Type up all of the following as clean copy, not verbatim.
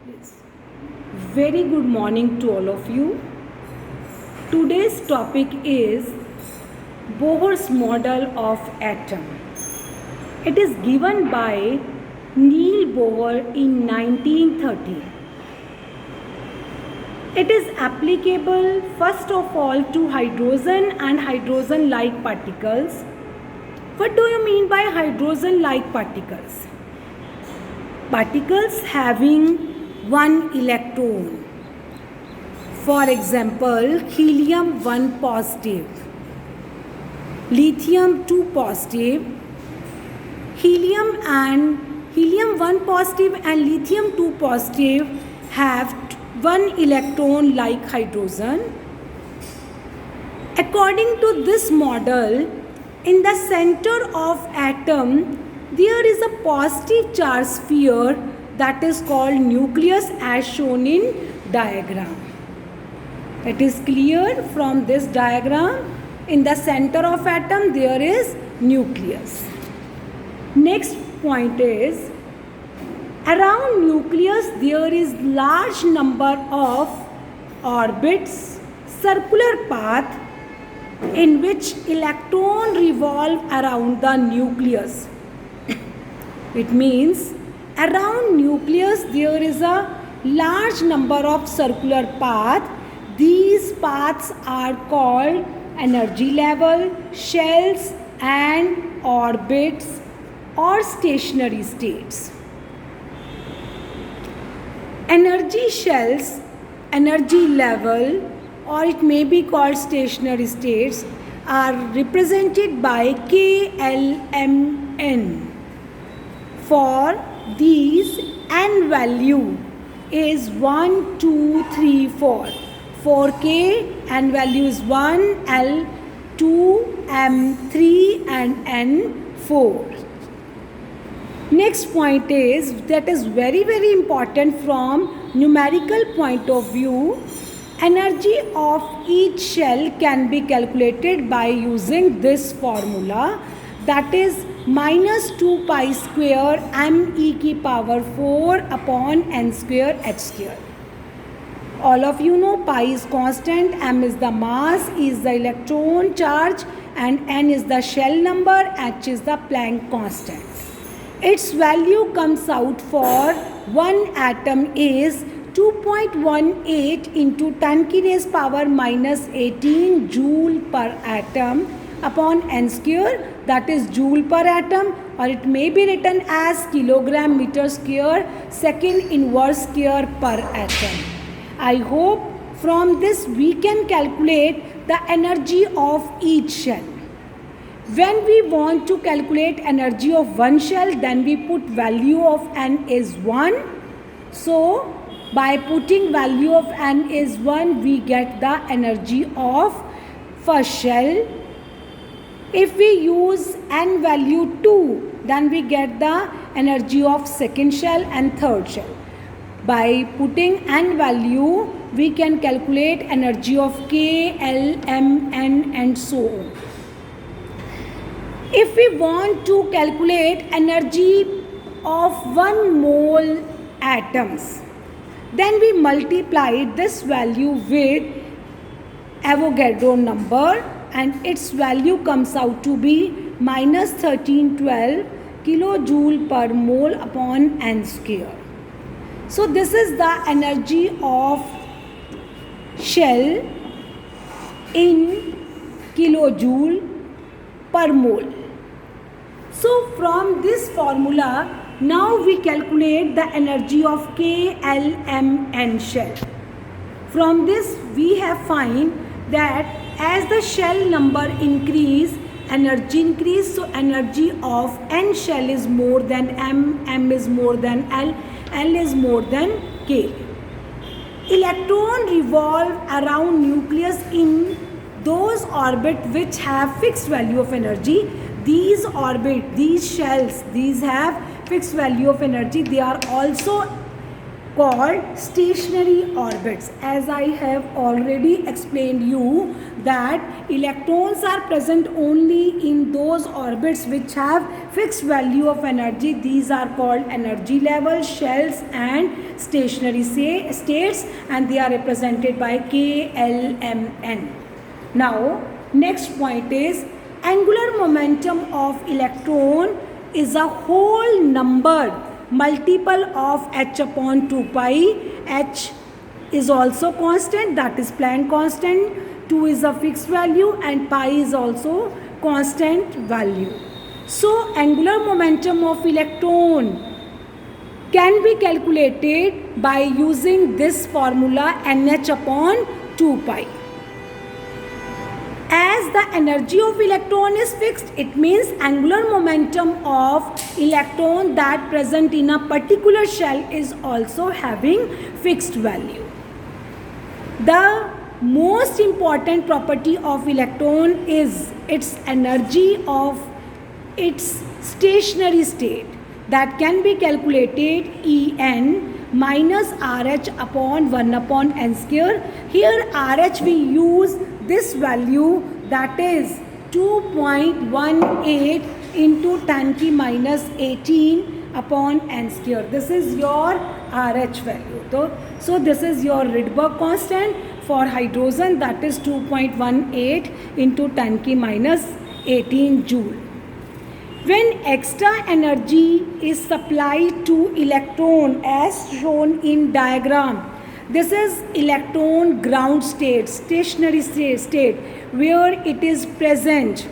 Yes. Very good morning to all of you. Today's topic is Bohr's model of atom. It is given by Neil Bohr in 1930. It is applicable first of all to hydrogen and hydrogen-like particles. What do you mean by hydrogen-like particles? Particles having one electron. For example, helium 1 positive, lithium 2 positive, helium 1 positive and lithium 2 positive have one electron like hydrogen. According to this model, in the center of atom there is a positive charge sphere that is called nucleus as shown in diagram. It is clear from this diagram. In the center of atom there is nucleus. Next point is, around nucleus there is large number of orbits, circular path in which electron revolve around the nucleus. It means around nucleus there is a large number of circular paths. These paths are called energy level, shells and orbits or stationary states. Energy shells, energy level, or it may be called stationary states, are represented by KLMN. For these, n value is 1, 2, 3, 4. For K, n value is 1, L, 2, M, 3 and N, 4. Next point is, that is very important from numerical point of view. Energy of each shell can be calculated by using this formula, that is minus 2 pi square m e की power 4 upon n square h square. All of you know pi is constant, m is the mass, e is the electron charge and n is the shell number, h is the Planck constant. Its value comes out for one atom is 2.18 into 10 की raise power minus 18 joule per atom upon n square, that is joule per atom, or it may be written as kilogram meter square second inverse square per atom. I hope from this we can calculate the energy of each shell. When we want to calculate energy of one shell, then we put value of n is 1. So by putting value of n is 1, we get the energy of first shell. If we use n value 2, then we get the energy of second shell and third shell. By putting n value, we can calculate energy of K, L, M, N and so on. If we want to calculate energy of 1 mole atoms, then we multiply this value with Avogadro number and its value comes out to be minus 1312 kilojoule per mole upon n square. So this is the energy of shell in kilojoule per mole. So from this formula, now we calculate the energy of KLMN shell. From this we have find that as the shell number increase, energy increase, so energy of n shell is more than m, m is more than l, l is more than k. Electron revolve around nucleus in those orbits which have fixed value of energy. These orbit, these shells, these have fixed value of energy. They are also called stationary orbits. As I have already explained you that electrons are present only in those orbits which have fixed value of energy. These are called energy level, shells and stationary states, and they are represented by K, L, M, N. Now next point is angular momentum of electron is a whole number multiple of h upon 2 pi. H is also constant, that is Planck constant. 2 is a fixed value and pi is also constant value. So angular momentum of electron can be calculated by using this formula nh upon 2 pi. As the energy of electron is fixed, it means angular momentum of electron that present in a particular shell is also having fixed value. The most important property of electron is its energy of its stationary state, that can be calculated En minus RH upon 1 upon n square. Here RH we use this value, that is 2.18 into 10 ki minus 18 upon n square. This is your RH value. So this is your Rydberg constant for hydrogen, that is 2.18 into 10 ki minus 18 joule. When extra energy is supplied to electron as shown in diagram, this is electron ground state, stationary state where it is present.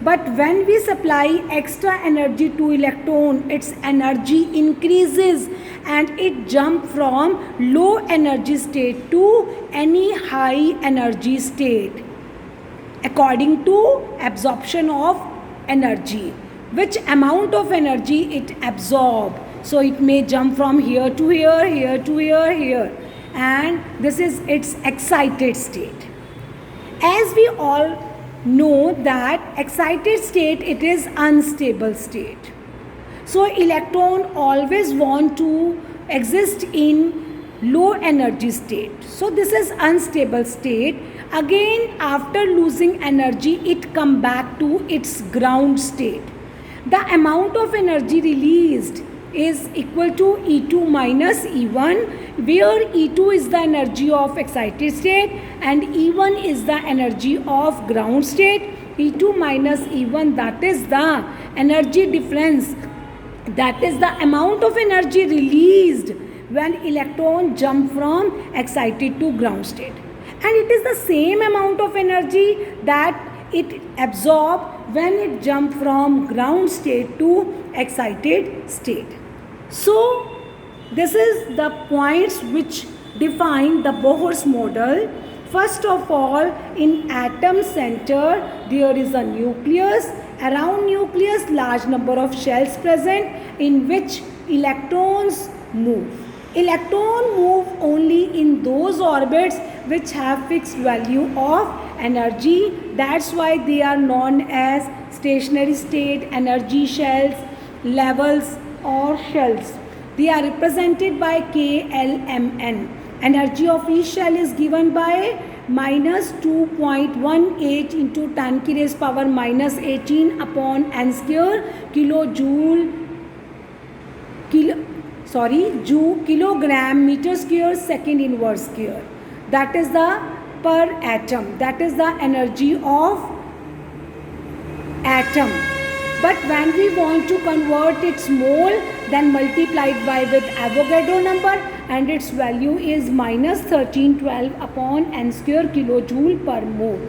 But when we supply extra energy to electron, its energy increases and it jumps from low energy state to any high energy state according to absorption of energy, which amount of energy it absorbs. So it may jump from here to here, here to here, here, and this is its excited state. As we all know that excited state, it is unstable state. So electron always want to exist in low energy state. So this is unstable state. Again, after losing energy, it come back to its ground state. The amount of energy released is equal to E2 minus E1, where E2 is the energy of excited state and E1 is the energy of ground state. E2 minus E1, that is the energy difference, that is the amount of energy released when electron jump from excited to ground state, and it is the same amount of energy that it absorbs when it jump from ground state to excited state. So this is the points which define the Bohr's model. First of all, in atom center there is a nucleus. Around nucleus large number of shells present in which electrons move. Electron move only in those orbits which have fixed value of energy. That's why they are known as stationary state, energy shells, levels or shells. They are represented by K, L, M, N. Energy of each shell is given by minus 2.18 into 10 ki raised power minus 18 upon n square kilogram meter square second inverse square. That is the per atom. That is the energy of atom. But when we want to convert its mole, then multiplied by with Avogadro number, and its value is minus 1312 upon n square kilojoule per mole.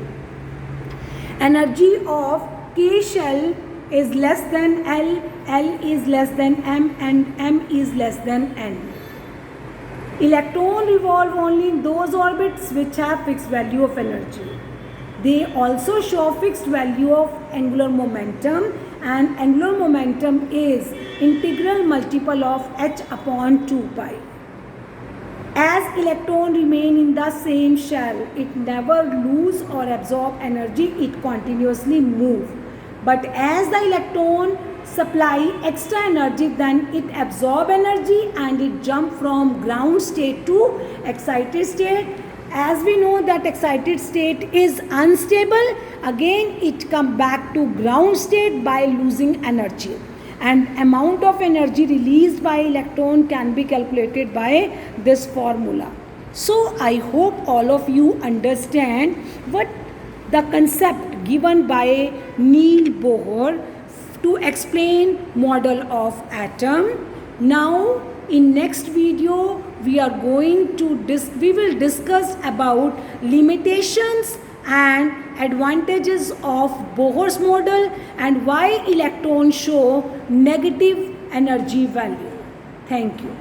Energy of K shell is less than L, L is less than M, and M is less than N. Electrons revolve only in those orbits which have fixed value of energy. They also show fixed value of angular momentum, and angular momentum is integral multiple of h upon 2 pi. As electron remain in the same shell, it never lose or absorb energy, it continuously move. But as the electron supply extra energy, then it absorb energy and it jump from ground state to excited state. As we know that excited state is unstable, again it come back to ground state by losing energy, and amount of energy released by electron can be calculated by this formula. So I hope all of you understand what the concept given by Niels Bohr to explain model of atom. Now in next video we will discuss about limitations and advantages of Bohr's model and why electrons show negative energy value. Thank you.